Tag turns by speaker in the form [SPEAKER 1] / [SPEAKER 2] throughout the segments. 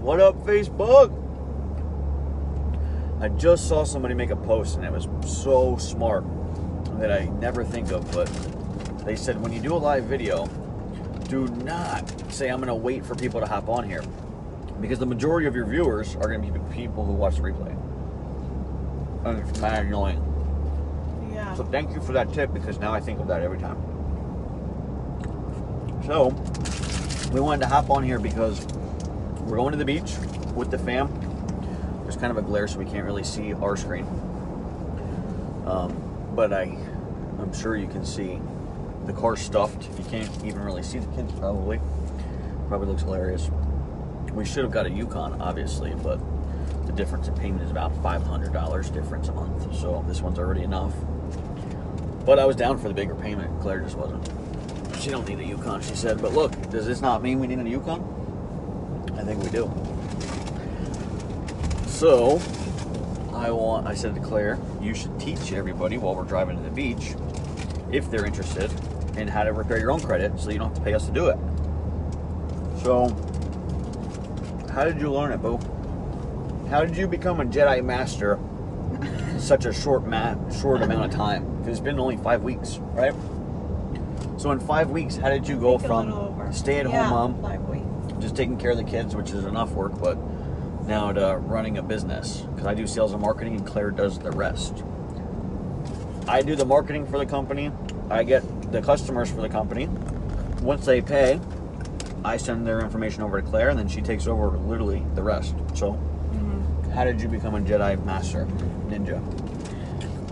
[SPEAKER 1] What up, Facebook? I just saw somebody make a post and it was so smart that I never think of, but they said when you do a live video, do not say I'm going to wait for people to hop on here, because the majority of your viewers are going to be people who watch the replay. And it's mad annoying.
[SPEAKER 2] Yeah.
[SPEAKER 1] So thank you for that tip, because now I think of that every time. So we wanted to hop on here because we're going to the beach with the fam. There's kind of a glare, so we can't really see our screen. But I'm sure you can see the car stuffed. You can't even really see the kids, probably. Probably looks hilarious. We should have got a Yukon, obviously, but the difference in payment is about $500 difference a month. So this one's already enough. But I was down for the bigger payment. Claire just wasn't. She don't need a Yukon, she said. But look, does this not mean we need a Yukon? I think we do. So I said to Claire, you should teach everybody while we're driving to the beach, if they're interested, in how to repair your own credit so you don't have to pay us to do it. So, how did you learn it, Boo? How did you become a Jedi Master in such a short amount of time? Because it's been only 5 weeks, right? So in 5 weeks, how did you go from stay-at-home mom,
[SPEAKER 2] 5 weeks,
[SPEAKER 1] just taking care of the kids, which is enough work, but now to running a business? Because I do sales and marketing and Claire does the rest. I do the marketing for the company. I get the customers for the company. Once they pay, I send their information over to Claire, and then she takes over literally the rest. So, how did you become a Jedi Master Ninja?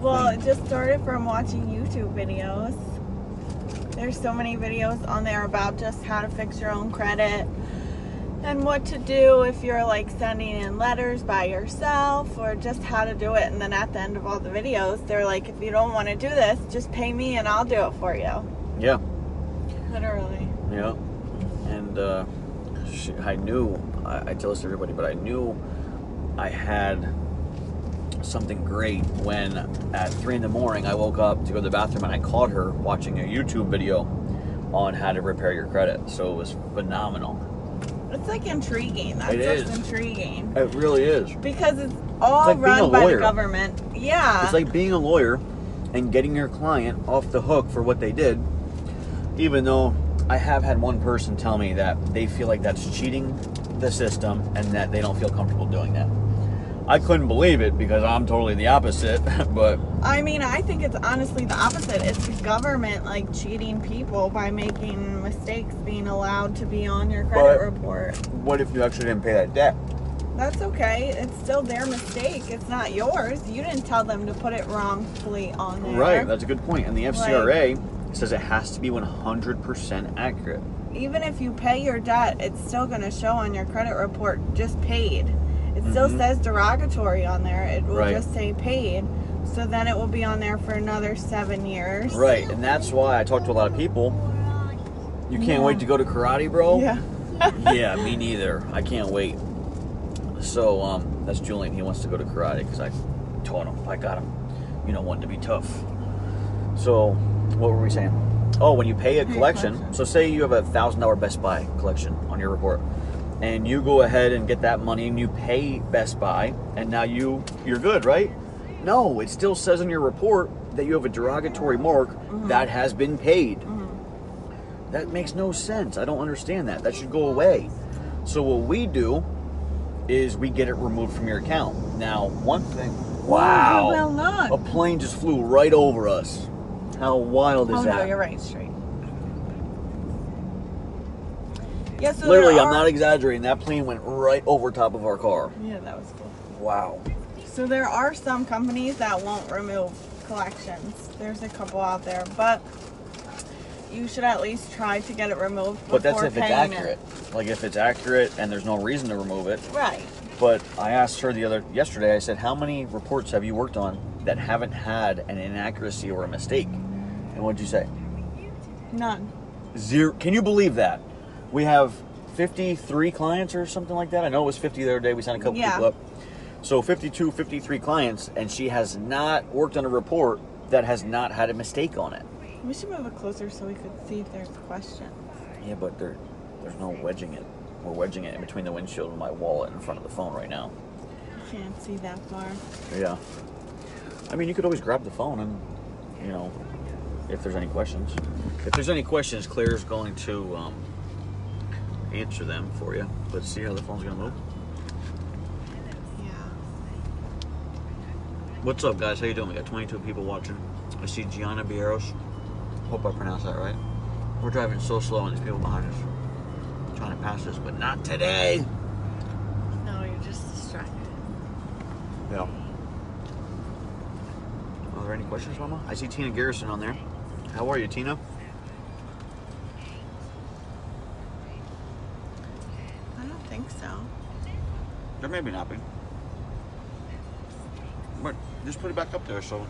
[SPEAKER 2] Well, it just started from watching YouTube videos. There's so many videos on there about just how to fix your own credit and what to do if you're like sending in letters by yourself, or just how to do it. And then at the end of all the videos, they're like, if you don't want to do this, just pay me and I'll do it for you.
[SPEAKER 1] Yeah.
[SPEAKER 2] Literally.
[SPEAKER 1] Yeah. And I knew, I tell this to everybody, but I knew I had something great when at 3 in the morning I woke up to go to the bathroom and I caught her watching a YouTube video on how to repair your credit. So it was phenomenal.
[SPEAKER 2] It's like intriguing. That's just intriguing.
[SPEAKER 1] It really is.
[SPEAKER 2] Because it's all
[SPEAKER 1] like
[SPEAKER 2] run by the government. Yeah.
[SPEAKER 1] It's like being a lawyer and getting your client off the hook for what they did, even though I have had one person tell me that they feel like that's cheating the system and that they don't feel comfortable doing that. I couldn't believe it because I'm totally the opposite, but...
[SPEAKER 2] I mean, I think it's honestly the opposite. It's the government, like, cheating people by making mistakes, being allowed to be on your credit report.
[SPEAKER 1] What if you actually didn't pay that debt?
[SPEAKER 2] That's okay. It's still their mistake. It's not yours. You didn't tell them to put it wrongfully on there.
[SPEAKER 1] Right, that's a good point. And the FCRA says it has to be 100% accurate.
[SPEAKER 2] Even if you pay your debt, it's still going to show on your credit report just paid. It still says derogatory on there. It will just say paid. So then it will be on there for another 7 years.
[SPEAKER 1] Right, and that's why I talk to a lot of people. You can't wait to go to karate, bro?
[SPEAKER 2] Yeah.
[SPEAKER 1] Yeah, me neither. I can't wait. So, that's Julian. He wants to go to karate because I taught him. I got him, wanting to be tough. So, what were we saying? Oh, when you pay a collection. So say you have a $1,000 Best Buy collection on your report. And you go ahead and get that money and you pay Best Buy, and now you're good, right? No, it still says in your report that you have a derogatory mark that has been paid. That makes no sense. I don't understand that. That should go away. So what we do is we get it removed from your account. Now, one thing... Wow!
[SPEAKER 2] Well, look.
[SPEAKER 1] A plane just flew right over us. How wild is that?
[SPEAKER 2] Oh, no, you're right, straight. Yeah, so
[SPEAKER 1] literally, I'm not exaggerating. That plane went right over top of our car.
[SPEAKER 2] Yeah, that was cool.
[SPEAKER 1] Wow.
[SPEAKER 2] So there are some companies that won't remove collections. There's a couple out there, but you should at least try to get it removed before
[SPEAKER 1] paying. But that's if it's accurate. Like if it's accurate and there's no reason to remove it.
[SPEAKER 2] Right.
[SPEAKER 1] But I asked her yesterday, I said, how many reports have you worked on that haven't had an inaccuracy or a mistake? And what'd you say?
[SPEAKER 2] None.
[SPEAKER 1] 0. Can you believe that? We have 53 clients or something like that. I know it was 50 the other day. We signed a couple people up. So 53 clients, and she has not worked on a report that has not had a mistake on it.
[SPEAKER 2] We should move it closer so we could see if there's questions.
[SPEAKER 1] Yeah, but there's no wedging it. We're wedging it in between the windshield and my wallet in front of the phone right now.
[SPEAKER 2] You can't see that far.
[SPEAKER 1] Yeah. I mean, you could always grab the phone and, you know, if there's any questions. If there's any questions, Claire's going to answer them for you. Let's see how the phone's going to move.
[SPEAKER 2] Yeah.
[SPEAKER 1] What's up, guys? How you doing? We got 22 people watching. I see Gianna Bieros. Hope I pronounced that right. We're driving so slow and these people behind us trying to pass us, but not today.
[SPEAKER 2] No, you're just distracted.
[SPEAKER 1] Yeah. Are there any questions, Mama? I see Tina Garrison on there. How are you, Tina?
[SPEAKER 2] I don't think so.
[SPEAKER 1] There may be not be. But just put it back up there, so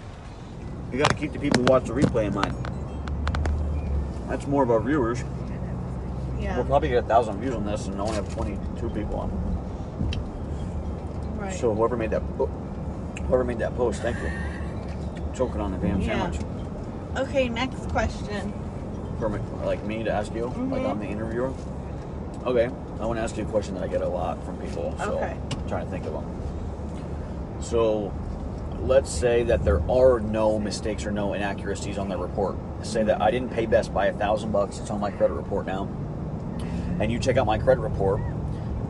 [SPEAKER 1] you got to keep the people who watch the replay in mind. That's more of our viewers.
[SPEAKER 2] Yeah.
[SPEAKER 1] We'll probably get 1,000 views on this and only have 22 people on.
[SPEAKER 2] Right.
[SPEAKER 1] So whoever made that post, thank you. Choking on the damn sandwich.
[SPEAKER 2] Okay, next question.
[SPEAKER 1] For me, like me to ask you, like I'm the interviewer. Okay, I want to ask you a question that I get a lot from people. So
[SPEAKER 2] Okay.
[SPEAKER 1] I'm trying to think of them. So let's say that there are no mistakes or no inaccuracies on the report. Say that I didn't pay Best Buy $1,000. It's on my credit report now. And you check out my credit report,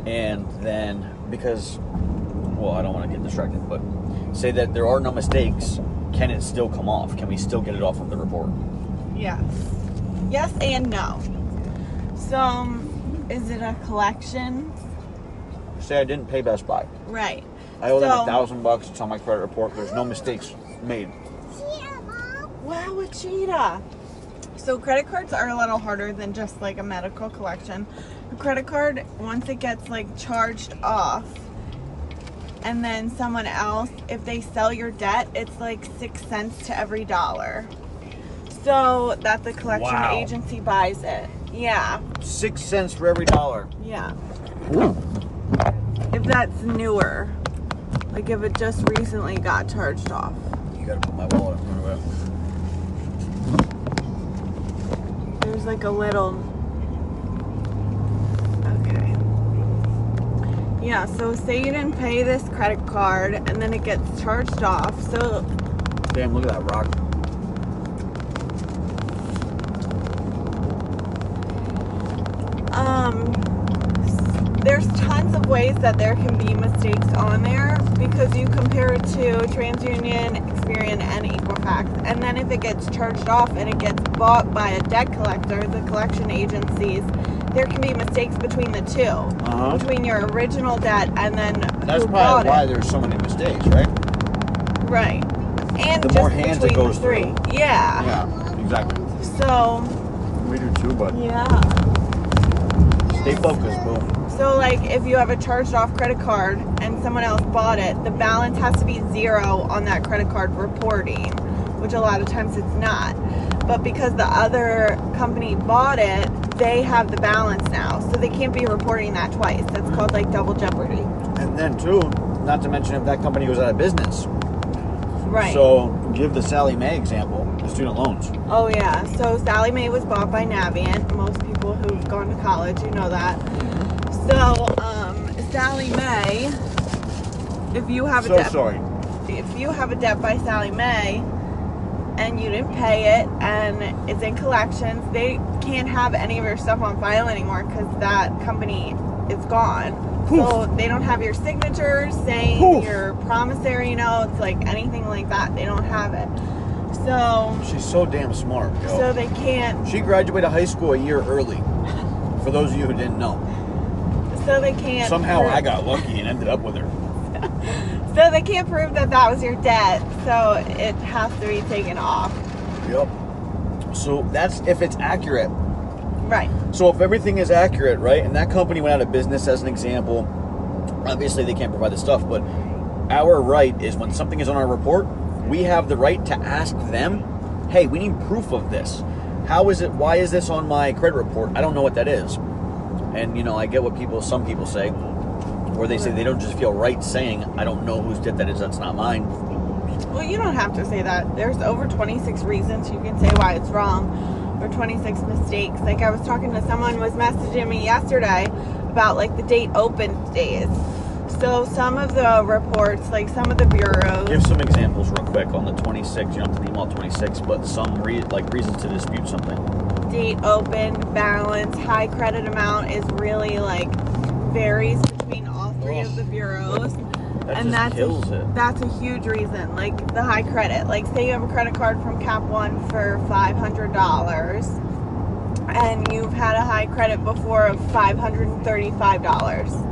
[SPEAKER 1] and then because, well, I don't want to get distracted, but say that there are no mistakes, can it still come off? Can we still get it off of the report?
[SPEAKER 2] Yes. Yes and no. So, is it a collection?
[SPEAKER 1] Say I didn't pay Best Buy.
[SPEAKER 2] Right.
[SPEAKER 1] I owe them $1,000. It's on my credit report. There's no mistakes made.
[SPEAKER 2] Wow, a cheetah. So credit cards are a little harder than just like a medical collection. A credit card, once it gets like charged off, and then someone else, if they sell your debt, it's like 6 cents to every dollar. So that the collection agency buys it. Yeah.
[SPEAKER 1] 6 cents for every dollar.
[SPEAKER 2] Yeah.
[SPEAKER 1] Ooh.
[SPEAKER 2] If that's newer. Like if it just recently got charged off.
[SPEAKER 1] You gotta put my wallet in front of it.
[SPEAKER 2] There's like a little... Okay. Yeah, so say you didn't pay this credit card and then it gets charged off. So...
[SPEAKER 1] Damn, look at that rock.
[SPEAKER 2] There's tons of ways that there can be mistakes on there because you compare it to TransUnion, Experian, and Equifax. And then if it gets charged off and it gets bought by a debt collector, the collection agencies, there can be mistakes between the two. Between your original debt and then
[SPEAKER 1] That's probably why there's so many mistakes, right?
[SPEAKER 2] Right. And
[SPEAKER 1] the
[SPEAKER 2] just
[SPEAKER 1] more hands it goes
[SPEAKER 2] through. Yeah.
[SPEAKER 1] Yeah, exactly.
[SPEAKER 2] So...
[SPEAKER 1] We do too, but...
[SPEAKER 2] Yeah.
[SPEAKER 1] Stay focused, boom.
[SPEAKER 2] So, like, if you have a charged-off credit card and someone else bought it, the balance has to be 0 on that credit card reporting, which a lot of times it's not. But because the other company bought it, they have the balance now, so they can't be reporting that twice. That's called, like, double jeopardy.
[SPEAKER 1] And then, too, not to mention if that company goes out of business.
[SPEAKER 2] Right.
[SPEAKER 1] So, give the Sally Mae example, the student loans.
[SPEAKER 2] Oh, yeah. So, Sally Mae was bought by Navient. Most people who've gone to college, you know that. So, Sally Mae, if you have a if you have a debt by Sally Mae and you didn't pay it and it's in collections, they can't have any of your stuff on file anymore because that company is gone. Poof. So they don't have your signatures saying your promissory notes, like anything like that. They don't have it. So
[SPEAKER 1] she's so damn smart, yo.
[SPEAKER 2] So they can't.
[SPEAKER 1] She graduated high school a year early. For those of you who didn't know.
[SPEAKER 2] So they can't.
[SPEAKER 1] Somehow I got lucky and ended up with her.
[SPEAKER 2] So they can't prove that that was your debt. So it has to be taken off.
[SPEAKER 1] Yep. So that's if it's accurate.
[SPEAKER 2] Right.
[SPEAKER 1] So if everything is accurate, right, and that company went out of business as an example, obviously they can't provide the stuff, but our right is when something is on our report, we have the right to ask them, hey, we need proof of this. How is it, why is this on my credit report? I don't know what that is. And, you know, I get what some people say, where they say they don't just feel right saying, I don't know whose debt that is, that's not mine.
[SPEAKER 2] Well, you don't have to say that. There's over 26 reasons you can say why it's wrong, or 26 mistakes. Like, I was talking to someone was messaging me yesterday about like the date open days. So some of the reports, like some of the bureaus.
[SPEAKER 1] Give some examples real quick on the 26. You don't have to name all 26, but some reasons to dispute something.
[SPEAKER 2] Date open, balance, high credit amount is really like varies between all three of the bureaus.
[SPEAKER 1] That kills it.
[SPEAKER 2] That's a huge reason. Like the high credit. Like say you have a credit card from Cap One for $500 and you've had a high credit before of $535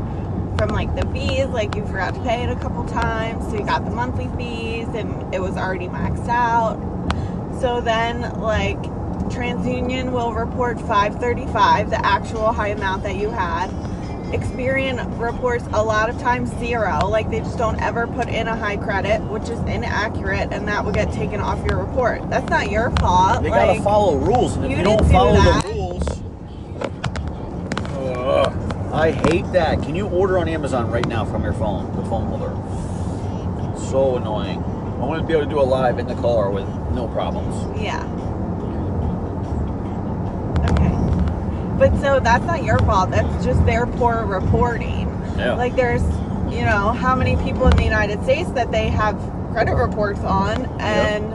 [SPEAKER 2] from like the fees, like you forgot to pay it a couple times, so you got the monthly fees and it was already maxed out. So then like TransUnion will report $535, the actual high amount that you had. Experian reports a lot of times $0, like they just don't ever put in a high credit, which is inaccurate, and that will get taken off your report. That's not your fault.
[SPEAKER 1] They gotta follow rules, and if you don't follow the rules, I hate that. Can you order on Amazon right now from your phone, the phone holder? So annoying. I want to be able to do a live in the car with no problems.
[SPEAKER 2] Yeah. Okay. But so that's not your fault. That's just their poor reporting.
[SPEAKER 1] Yeah.
[SPEAKER 2] Like there's, you know, how many people in the United States that they have credit reports on, and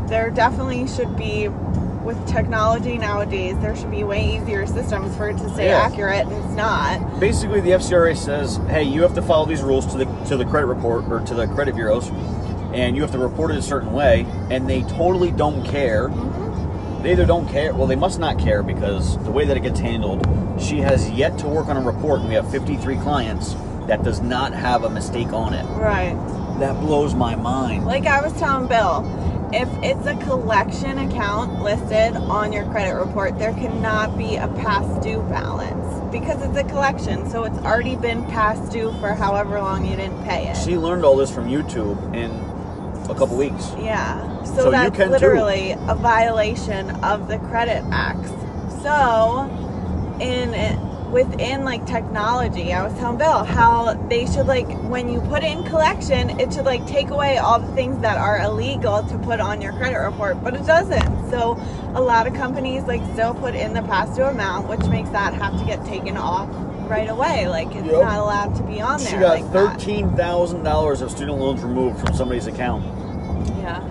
[SPEAKER 2] there definitely should be, with technology nowadays, there should be way easier systems for it to stay accurate, and it's not.
[SPEAKER 1] Basically, the FCRA says, hey, you have to follow these rules to the credit report, or to the credit bureaus, and you have to report it a certain way, and they totally don't care. Mm-hmm. They either don't care, well, they must not care, because the way that it gets handled, she has yet to work on a report, and we have 53 clients that does not have a mistake on it.
[SPEAKER 2] Right.
[SPEAKER 1] That blows my mind.
[SPEAKER 2] Like I was telling Bill, if it's a collection account listed on your credit report, there cannot be a past due balance because it's a collection, so it's already been past due for however long you didn't pay it.
[SPEAKER 1] She learned all this from YouTube in a couple weeks.
[SPEAKER 2] Yeah,
[SPEAKER 1] so
[SPEAKER 2] that's
[SPEAKER 1] you can
[SPEAKER 2] literally a violation of the Credit Acts. So within like technology, I was telling Bill how they should, like, when you put in collection, it should like take away all the things that are illegal to put on your credit report, but it doesn't. So a lot of companies like still put in the past due amount, which makes that have to get taken off right away. Like it's not allowed to be on there.
[SPEAKER 1] She got
[SPEAKER 2] like
[SPEAKER 1] $13,000 of student loans removed from somebody's account.
[SPEAKER 2] Yeah.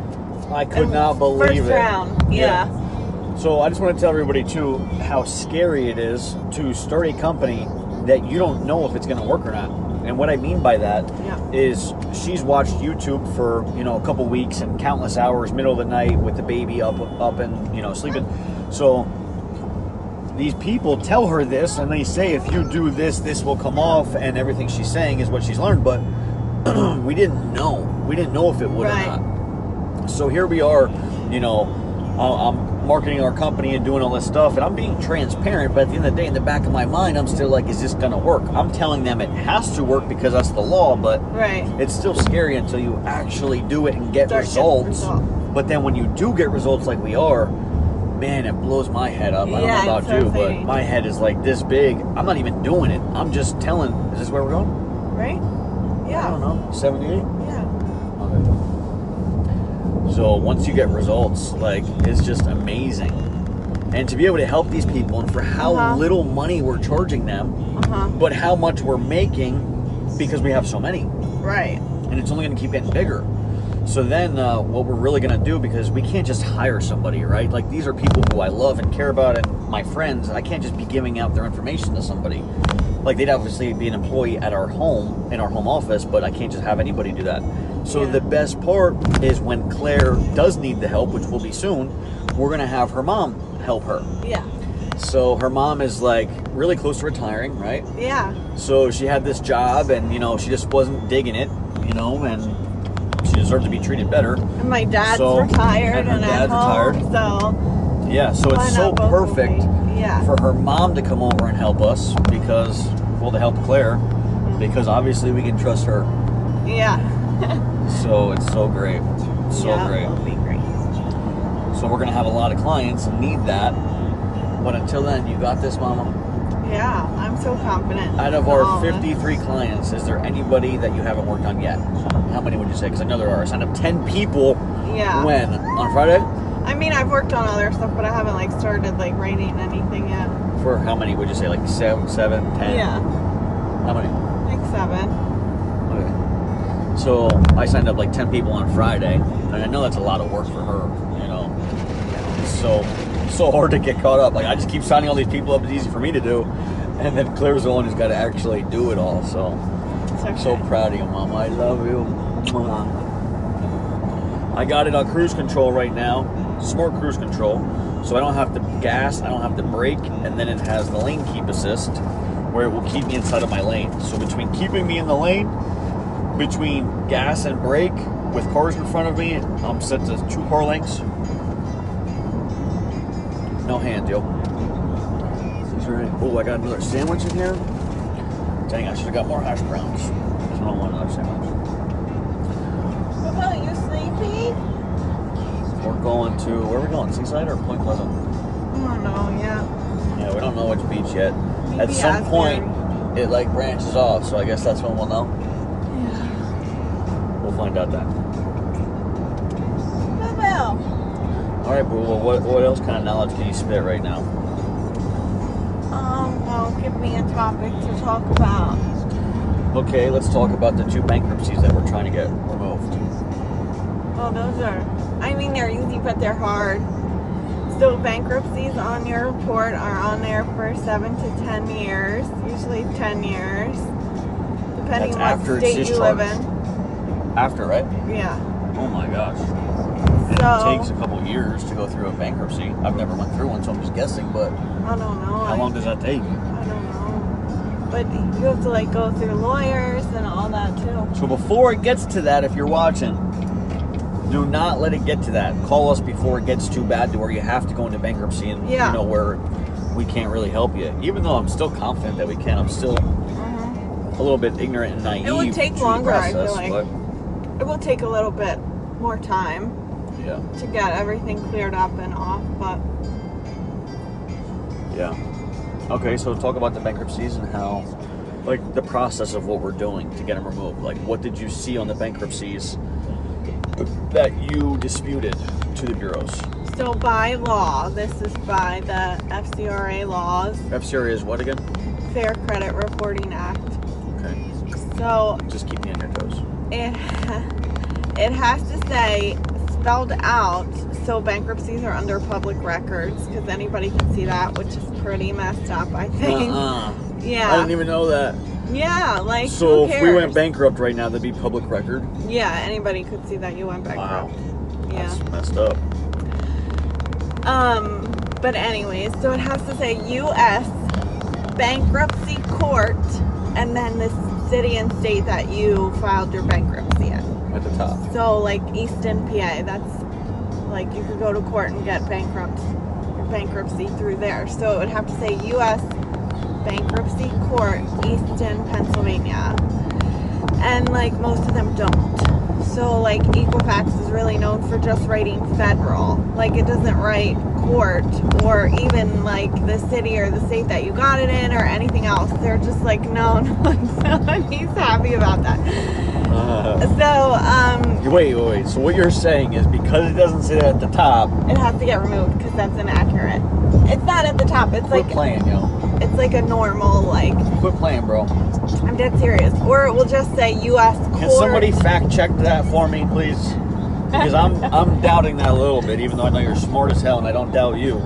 [SPEAKER 1] I could not believe it.
[SPEAKER 2] First round. Yeah.
[SPEAKER 1] So I just want to tell everybody too how scary it is to start a company that you don't know if it's going to work or not. And what I mean by that is she's watched YouTube for, you know, a couple weeks and countless hours, middle of the night with the baby up and, you know, sleeping. So these people tell her this and they say, if you do this, this will come off, and everything she's saying is what she's learned. But we didn't know. We didn't know if it would or not. So here we are, you know, I'm marketing our company and doing all this stuff, and I'm being transparent, but at the end of the day, in the back of my mind, I'm still like, is this gonna work? I'm telling them it has to work because that's the law, but it's still scary until you actually do it and get results. But then when you do get results like we are, man, it blows my head up. I don't know about you, but my head is like this big. I'm not even doing it. I'm just telling, is this where we're going?
[SPEAKER 2] Right? Yeah.
[SPEAKER 1] I don't know, 78?
[SPEAKER 2] Yeah.
[SPEAKER 1] Okay. So once you get results, like, it's just amazing. And to be able to help these people, and for how little money we're charging them, but how much we're making because we have so many.
[SPEAKER 2] Right.
[SPEAKER 1] And it's only going to keep getting bigger. So then what we're really going to do, because we can't just hire somebody, right? Like, these are people who I love and care about and my friends. I can't just be giving out their information to somebody. Like, they'd obviously be an employee at our home, in our home office, but I can't just have anybody do that. So the best part is when Claire does need the help, which will be soon, we're going to have her mom help her.
[SPEAKER 2] Yeah.
[SPEAKER 1] So her mom is like really close to retiring, right?
[SPEAKER 2] Yeah.
[SPEAKER 1] So she had this job and, you know, she just wasn't digging it, you know, and she deserved to be treated better. And
[SPEAKER 2] my dad's retired and at home, so...
[SPEAKER 1] Yeah, so it's so perfect for her mom to come over and help us because, well, to help Claire, because obviously we can trust her.
[SPEAKER 2] Yeah.
[SPEAKER 1] So it's so great. So great.
[SPEAKER 2] It'll be great.
[SPEAKER 1] So we're going to have a lot of clients and need that. But until then, you got this, Mama.
[SPEAKER 2] Yeah, I'm so confident.
[SPEAKER 1] Out of
[SPEAKER 2] in
[SPEAKER 1] our
[SPEAKER 2] all this.
[SPEAKER 1] 53 clients, is there anybody that you haven't worked on yet? How many would you say? Because I know there are. I signed up 10 people.
[SPEAKER 2] Yeah.
[SPEAKER 1] When? On Friday?
[SPEAKER 2] I mean, I've worked on other stuff, but I haven't like started like writing anything yet.
[SPEAKER 1] For how many would you say? Like 7, 10?
[SPEAKER 2] Yeah,
[SPEAKER 1] How many?
[SPEAKER 2] like 7.
[SPEAKER 1] Okay. So I signed up like 10 people on Friday, and I know that's a lot of work for her, you know. So hard to get caught up. Like, I just keep signing all these people up. It's easy for me to do, and then Claire's the one who's got to actually do it all. So
[SPEAKER 2] It's okay.
[SPEAKER 1] so proud of you, Mom. I love you. Mwah. I got it on cruise control right now, smart cruise control, so I don't have to gas, I don't have to brake, and then it has the lane keep assist, where it will keep me inside of my lane. So between keeping me in the lane, between gas and brake, with cars in front of me, I'm set to 2 car lengths. No hand, yo. Oh, I got another sandwich in here. Dang, I should have got more hash browns. I don't want another sandwich.
[SPEAKER 2] What about you, Sleepy?
[SPEAKER 1] We're going to, where are we going? Seaside or Point Pleasant?
[SPEAKER 2] I don't know. Yeah.
[SPEAKER 1] Yeah, we don't know which beach yet.
[SPEAKER 2] Maybe
[SPEAKER 1] At some
[SPEAKER 2] Asbury.
[SPEAKER 1] point, it like branches off, so I guess that's when we'll know.
[SPEAKER 2] Yeah.
[SPEAKER 1] We'll find out then.
[SPEAKER 2] Well,
[SPEAKER 1] All right, boo. Well, what else kind of knowledge can you spit right now?
[SPEAKER 2] well, give me a topic to talk about.
[SPEAKER 1] Okay, let's talk about the 2 bankruptcies that we're trying to get removed.
[SPEAKER 2] Well, those are, I mean, they're easy, but they're hard. So bankruptcies on your report are on there for 7 to 10 years, usually 10 years, depending
[SPEAKER 1] That's
[SPEAKER 2] on
[SPEAKER 1] after
[SPEAKER 2] what
[SPEAKER 1] it's
[SPEAKER 2] state you live
[SPEAKER 1] discharged.
[SPEAKER 2] in.
[SPEAKER 1] After, right?
[SPEAKER 2] Yeah.
[SPEAKER 1] Oh my gosh. And
[SPEAKER 2] So,
[SPEAKER 1] it takes a couple years to go through a bankruptcy. I've never went through one, so I'm just guessing, but
[SPEAKER 2] I don't know.
[SPEAKER 1] how long does that take?
[SPEAKER 2] I don't know. But you have to like go through lawyers and all that too.
[SPEAKER 1] So before it gets to that, if you're watching, do not let it get to that. Call us before it gets too bad to where you have to go into bankruptcy and
[SPEAKER 2] Yeah.
[SPEAKER 1] you know where we can't really help you. Even though I'm still confident that we can, I'm still a little bit ignorant and naive.
[SPEAKER 2] It would take
[SPEAKER 1] to the
[SPEAKER 2] longer, I feel
[SPEAKER 1] process,
[SPEAKER 2] like. It will take a little bit more time
[SPEAKER 1] but yeah,
[SPEAKER 2] to get everything cleared up and off, but
[SPEAKER 1] yeah. Okay, so talk about the bankruptcies and how, like, the process of what we're doing to get them removed. Like, what did you see on the bankruptcies that you disputed to the bureaus?
[SPEAKER 2] so by law, this is by the FCRA laws,
[SPEAKER 1] FCRA is what again?
[SPEAKER 2] Fair Credit Reporting Act.
[SPEAKER 1] Okay,
[SPEAKER 2] So
[SPEAKER 1] just keep me on your toes.
[SPEAKER 2] it has to say spelled out, so bankruptcies are under public records because anybody can see that, which is pretty messed up, I think.
[SPEAKER 1] I
[SPEAKER 2] Yeah.
[SPEAKER 1] didn't even know that.
[SPEAKER 2] Yeah, like
[SPEAKER 1] So
[SPEAKER 2] who
[SPEAKER 1] if we went
[SPEAKER 2] cares?
[SPEAKER 1] bankrupt right now, that'd be public record.
[SPEAKER 2] Yeah, anybody could see that you went bankrupt. Yeah.
[SPEAKER 1] That's messed up.
[SPEAKER 2] But anyways, so it has to say U.S. Bankruptcy Court, and then the city and state that you filed your bankruptcy in.
[SPEAKER 1] At the top.
[SPEAKER 2] So like Easton, PA, that's like you could go to court and get bankruptcy through there. So it would have to say U.S. Bankruptcy Court, Easton, Pennsylvania. And like most of them don't. So like Equifax is really known for just writing federal. Like it doesn't write court or even like the city or the state that you got it in or anything else. They're just like, no, he's happy about that. So,
[SPEAKER 1] Wait. So what you're saying is because it doesn't say that at the top,
[SPEAKER 2] it has to get removed because that's inaccurate. It's not at the top. It's
[SPEAKER 1] quit
[SPEAKER 2] like
[SPEAKER 1] playing, yo.
[SPEAKER 2] it's like a normal like.
[SPEAKER 1] Quit playing, bro.
[SPEAKER 2] I'm dead serious. Or it will just say U.S. Court.
[SPEAKER 1] Can somebody fact check that for me, please? Because I'm doubting that a little bit, even though I know you're smart as hell and I don't doubt you.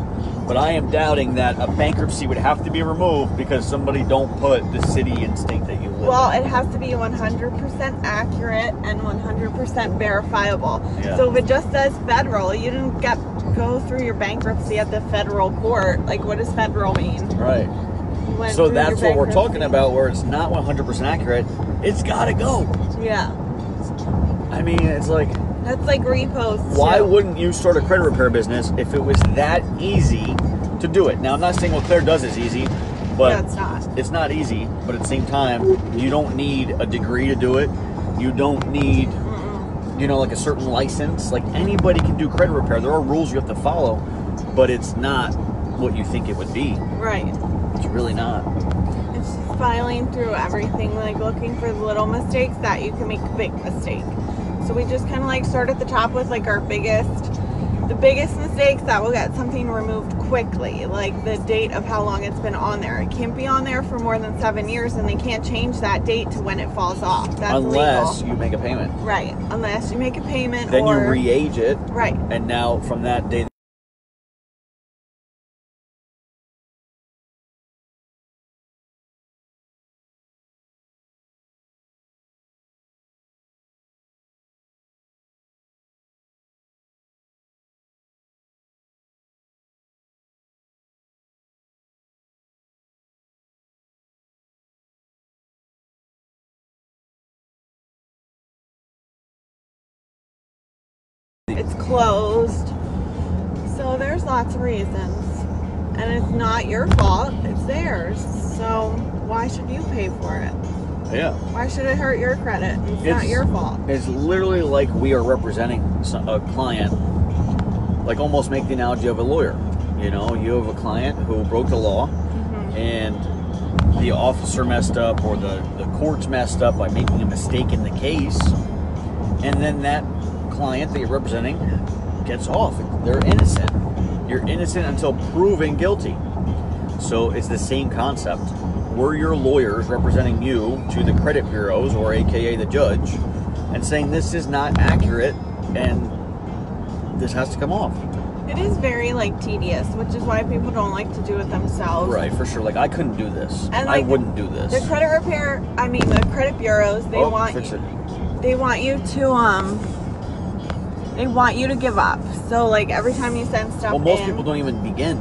[SPEAKER 1] But I am doubting that a bankruptcy would have to be removed because somebody don't put the city and state that you live
[SPEAKER 2] Well,
[SPEAKER 1] in.
[SPEAKER 2] it has to be 100% accurate and 100% verifiable.
[SPEAKER 1] Yeah.
[SPEAKER 2] So if it just says federal, you didn't go through your bankruptcy at the federal court. Like, what does federal mean?
[SPEAKER 1] Right.
[SPEAKER 2] You went
[SPEAKER 1] So
[SPEAKER 2] through
[SPEAKER 1] that's
[SPEAKER 2] your
[SPEAKER 1] what we're talking
[SPEAKER 2] bankruptcy.
[SPEAKER 1] about, where it's not 100% accurate. It's got to go.
[SPEAKER 2] Yeah.
[SPEAKER 1] I mean, it's like,
[SPEAKER 2] That's like repos.
[SPEAKER 1] why
[SPEAKER 2] too.
[SPEAKER 1] wouldn't you start a credit repair business if it was that easy to do it? Now, I'm not saying what Claire does is easy, but
[SPEAKER 2] Yeah, it's not.
[SPEAKER 1] it's not easy. But at the same time, you don't need a degree to do it. You don't need, like a certain license. Like anybody can do credit repair. There are rules you have to follow, but it's not what you think it would be.
[SPEAKER 2] Right.
[SPEAKER 1] It's really not.
[SPEAKER 2] It's just filing through everything, like looking for the little mistakes that you can make a big mistake. So we just kind of like start at the top with like the biggest mistakes that will get something removed quickly, like the date of how long it's been on there. It can't be on there for more than 7 years, and they can't change that date to when it falls off. That's
[SPEAKER 1] unless
[SPEAKER 2] legal.
[SPEAKER 1] You make a payment.
[SPEAKER 2] Right. Unless you make a payment.
[SPEAKER 1] Then you re-age it.
[SPEAKER 2] Right.
[SPEAKER 1] And now from that day.
[SPEAKER 2] It's closed. So there's lots of reasons. And it's not your fault, it's theirs. So why should you pay for it?
[SPEAKER 1] Yeah.
[SPEAKER 2] Why should it hurt your credit? It's not your fault.
[SPEAKER 1] It's literally like we are representing a client, like almost make the analogy of a lawyer. You know, you have a client who broke the law, and the officer messed up, or the courts messed up by making a mistake in the case, and then that client that you're representing gets off. They're innocent. You're innocent until proven guilty. So it's the same concept. We're your lawyers representing you to the credit bureaus, or AKA the judge, and saying this is not accurate and this has to come off.
[SPEAKER 2] It is very like tedious, which is why people don't like to do it themselves.
[SPEAKER 1] Right, for sure. Like I couldn't do this.
[SPEAKER 2] And like
[SPEAKER 1] I wouldn't do this.
[SPEAKER 2] The credit bureaus, they want you to give up. So like every time you send stuff
[SPEAKER 1] most people don't even begin.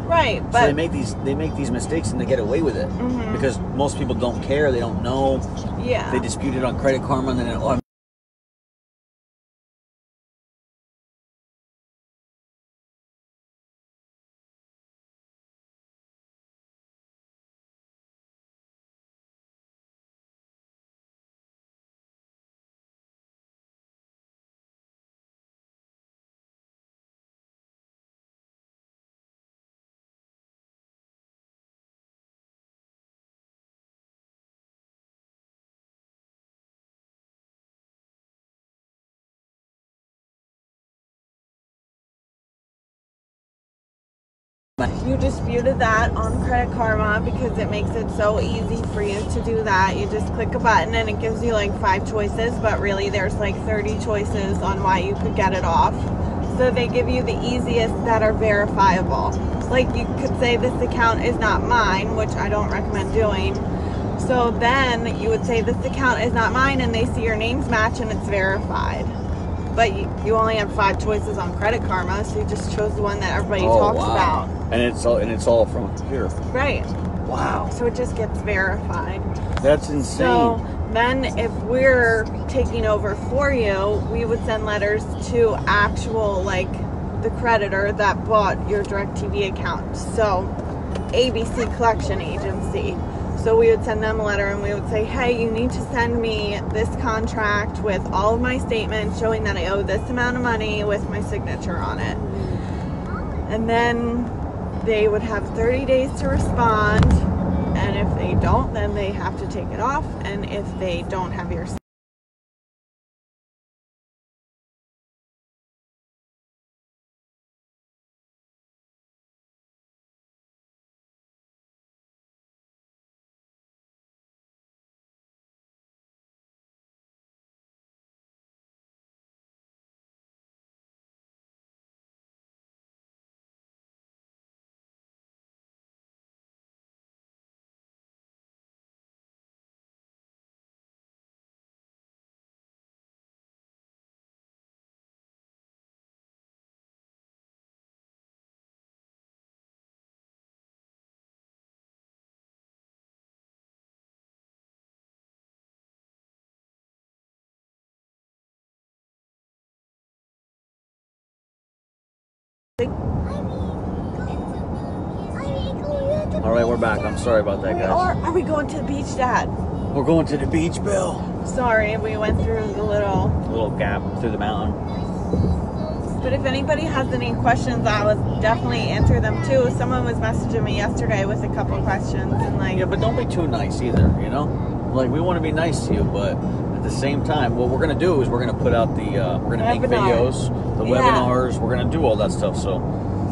[SPEAKER 2] Right, but
[SPEAKER 1] so they make these mistakes and they get away with it because most people don't care. They don't know.
[SPEAKER 2] Yeah.
[SPEAKER 1] They dispute it on Credit Karma, and then
[SPEAKER 2] you disputed that on Credit Karma because it makes it so easy for you to do that. You just click a button and it gives you like 5 choices, but really there's like 30 choices on why you could get it off. So they give you the easiest that are verifiable. Like you could say this account is not mine, which I don't recommend doing. So then you would say this account is not mine, and they see your names match and it's verified. But you only have 5 choices on Credit Karma, so you just chose the one that everybody talks about.
[SPEAKER 1] And it's all from here.
[SPEAKER 2] Right.
[SPEAKER 1] Wow.
[SPEAKER 2] So it just gets verified.
[SPEAKER 1] That's insane.
[SPEAKER 2] So then if we're taking over for you, we would send letters to actual, like, the creditor that bought your DirecTV account. So ABC Collection Agency. So we would send them a letter and we would say, hey, you need to send me this contract with all of my statements showing that I owe this amount of money with my signature on it. And then they would have 30 days to respond. And if they don't, then they have to take it off. And if they don't have your
[SPEAKER 1] All right, we're back. I'm sorry about that, guys.
[SPEAKER 2] Or are we going to the beach, Dad?
[SPEAKER 1] We're going to the beach, Bill.
[SPEAKER 2] Sorry, we went through the little
[SPEAKER 1] Little gap through the mountain.
[SPEAKER 2] But if anybody has any questions, I would definitely answer them too. Someone was messaging me yesterday with a couple questions, and like,
[SPEAKER 1] Yeah, but don't be too nice either, you know? Like, we want to be nice to you, but at the same time, what we're going to do is we're going to put out the, we're going to make videos, the webinars, we're going to do all that stuff, so.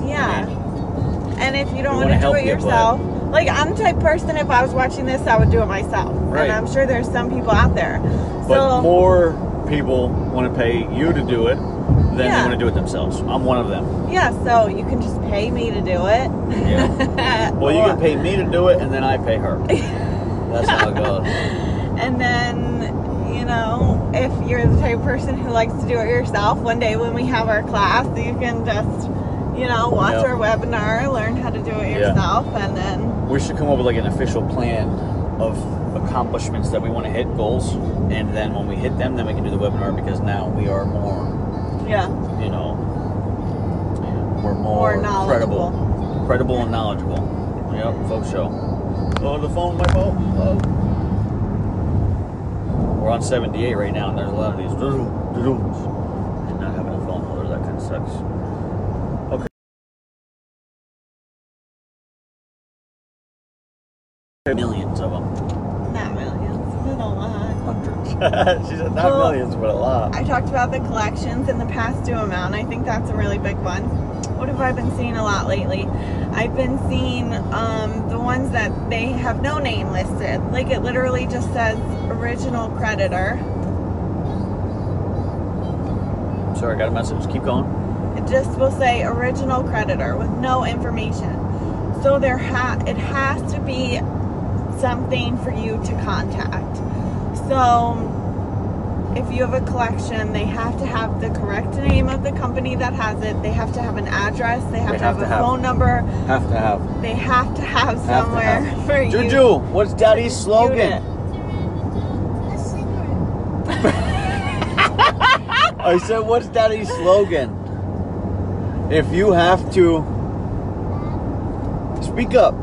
[SPEAKER 2] yeah.
[SPEAKER 1] I mean,
[SPEAKER 2] and if you don't
[SPEAKER 1] we
[SPEAKER 2] want to
[SPEAKER 1] wanna
[SPEAKER 2] do it
[SPEAKER 1] help you,
[SPEAKER 2] yourself, like, I'm the type of person, if I was watching this, I would do it myself.
[SPEAKER 1] Right.
[SPEAKER 2] And I'm sure there's some people out there.
[SPEAKER 1] but
[SPEAKER 2] So,
[SPEAKER 1] more people want to pay you to do it than they
[SPEAKER 2] Yeah.
[SPEAKER 1] want to do it themselves. I'm one of them.
[SPEAKER 2] yeah, so you can just pay me to do it.
[SPEAKER 1] Yeah. Well, you can pay me to do it, and then I pay her. That's how it goes.
[SPEAKER 2] And then, you know, if you're the type of person who likes to do it yourself, one day when we have our class, you can just, you know, watch
[SPEAKER 1] Yep.
[SPEAKER 2] our webinar, learn how to do it
[SPEAKER 1] Yeah.
[SPEAKER 2] yourself, and then,
[SPEAKER 1] We should come up with like an official plan of accomplishments that we want to hit, goals, and then when we hit them, then we can do the webinar, because now we are more,
[SPEAKER 2] yeah,
[SPEAKER 1] you know, we're more
[SPEAKER 2] knowledgeable.
[SPEAKER 1] credible and knowledgeable. Yep, faux show. Oh, the phone, my phone. Oh. We're on 78 right now, and there's a lot of these and not having a phone holder. That kind of sucks. Okay. Millions of them.
[SPEAKER 2] not millions, but a lot.
[SPEAKER 1] Hundreds. She said not
[SPEAKER 2] Well,
[SPEAKER 1] millions, but a lot.
[SPEAKER 2] I talked about the collections and the past due amount. I think that's a really big one. What have I been seeing a lot lately? I've been seeing the ones that they have no name listed. Like, it literally just says original creditor.
[SPEAKER 1] Sorry, I got a message. Keep going.
[SPEAKER 2] It just will say original creditor with no information. So it has to be something for you to contact. So if you have a collection, they have to have the correct name of the company that has it. They have to have an address. They have to have a phone number.
[SPEAKER 1] Have to have.
[SPEAKER 2] They have to have somewhere for you.
[SPEAKER 1] Juju, what's Daddy's
[SPEAKER 2] to
[SPEAKER 1] slogan? I said, what's Daddy's slogan? If you have to... Speak up.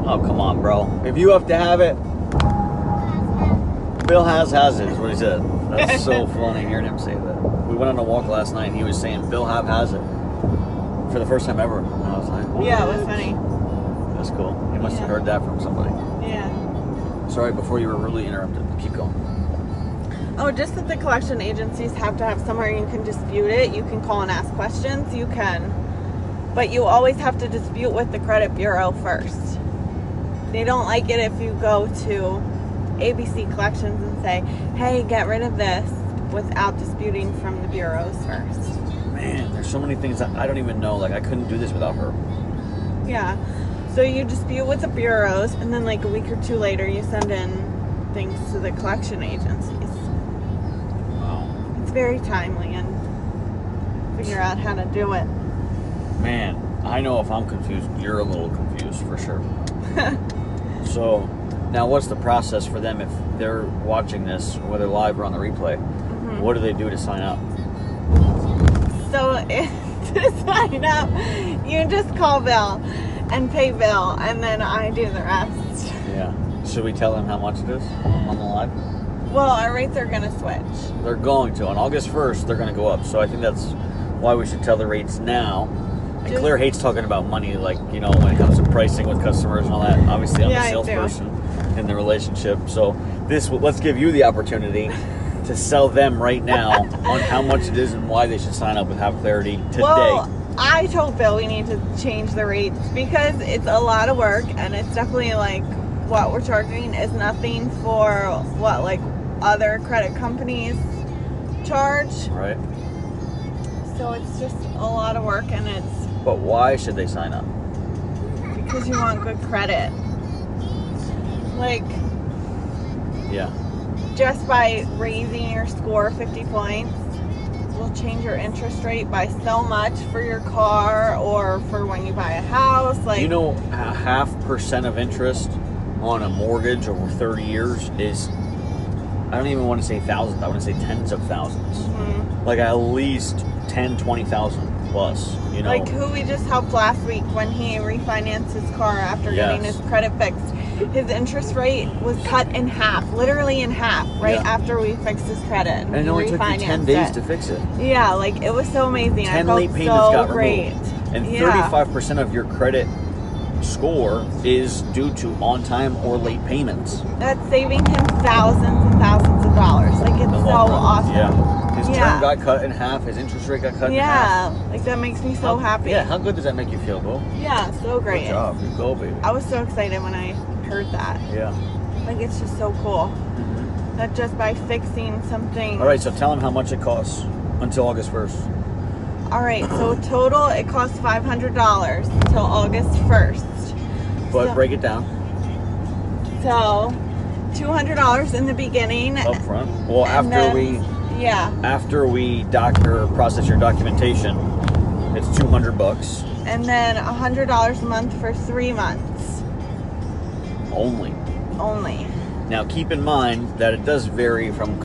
[SPEAKER 1] Oh, come on, bro. If you have to have it... Bill has it, is what he said. That's so funny hearing him say that. We went on a walk last night, and he was saying, Bill has it. For the first time ever. And I was like...
[SPEAKER 2] Yeah, it was funny.
[SPEAKER 1] That's cool. He must have heard that from somebody.
[SPEAKER 2] Yeah.
[SPEAKER 1] Sorry, before you were really interrupted. Keep going.
[SPEAKER 2] Oh, just that the collection agencies have to have somewhere you can dispute it. You can call and ask questions. You can. But you always have to dispute with the credit bureau first. They don't like it if you go to ABC Collections and say, hey, get rid of this, without disputing from the bureaus first.
[SPEAKER 1] Man, there's so many things that I don't even know. Like, I couldn't do this without her.
[SPEAKER 2] Yeah. So you dispute with the bureaus, and then like a week or two later, you send in things to the collection agencies.
[SPEAKER 1] Wow.
[SPEAKER 2] It's very timely, and figure out how to do it.
[SPEAKER 1] Man, I know if I'm confused, you're a little confused for sure. So, now what's the process for them if they're watching this, whether live or on the replay?
[SPEAKER 2] Mm-hmm.
[SPEAKER 1] What do they do to sign up?
[SPEAKER 2] So to sign up, you just call Bill and pay Bill, and then I do the rest.
[SPEAKER 1] Yeah. Should we tell them how much it is on the live?
[SPEAKER 2] Well, our rates are going to switch.
[SPEAKER 1] They're going to. On August 1st, they're going to go up. So I think that's why we should tell the rates now. And Claire hates talking about money, like, you know, when it comes to pricing with customers and all that. Obviously, I'm the salesperson in the relationship. So let's give you the opportunity to sell them right now on how much it is and why they should sign up with Have Clarity today.
[SPEAKER 2] Well, I told Bill we need to change the rates because it's a lot of work, and it's definitely like what we're charging is nothing for what like other credit companies charge.
[SPEAKER 1] Right.
[SPEAKER 2] So it's just a lot of work, and it's
[SPEAKER 1] But why should they sign up?
[SPEAKER 2] because you want good credit. Like,
[SPEAKER 1] Yeah.
[SPEAKER 2] just by raising your score 50 points will change your interest rate by so much for your car or for when you buy a house. Like,
[SPEAKER 1] You know, 0.5% of interest on a mortgage over 30 years is, I don't even want to say thousands, I want to say tens of thousands.
[SPEAKER 2] mhm.
[SPEAKER 1] Like at least 10, 20,000 plus, you know.
[SPEAKER 2] Like who we just helped last week when he refinanced his car after getting
[SPEAKER 1] Yes.
[SPEAKER 2] his credit fixed. his interest rate was cut in half, literally in half, right after we fixed his credit.
[SPEAKER 1] And it only took you 10 days to fix it.
[SPEAKER 2] Yeah, like it was so amazing.
[SPEAKER 1] 10
[SPEAKER 2] I felt
[SPEAKER 1] late payments got
[SPEAKER 2] great.
[SPEAKER 1] removed. And 35% of your credit score is due to on-time or late payments.
[SPEAKER 2] That's saving him thousands and thousands of dollars. Like, it's so awesome.
[SPEAKER 1] Yeah. His term got cut in half. His interest rate got cut in half.
[SPEAKER 2] Yeah. Like, that makes me so happy.
[SPEAKER 1] Yeah. How good does that make you feel, Bo?
[SPEAKER 2] Yeah, so great.
[SPEAKER 1] Good job. You go, baby.
[SPEAKER 2] I was so excited when I heard that.
[SPEAKER 1] Yeah.
[SPEAKER 2] Like, it's just so cool. That just by fixing something.
[SPEAKER 1] All right, so tell him how much it costs until August 1st.
[SPEAKER 2] All right, so total it costs $500 till August 1st.
[SPEAKER 1] But break it down.
[SPEAKER 2] So, $200 in the beginning.
[SPEAKER 1] Up front. Well, after we process your documentation, it's $200.
[SPEAKER 2] And then $100 a month for 3 months.
[SPEAKER 1] Only.
[SPEAKER 2] Only.
[SPEAKER 1] Now keep in mind that it does vary from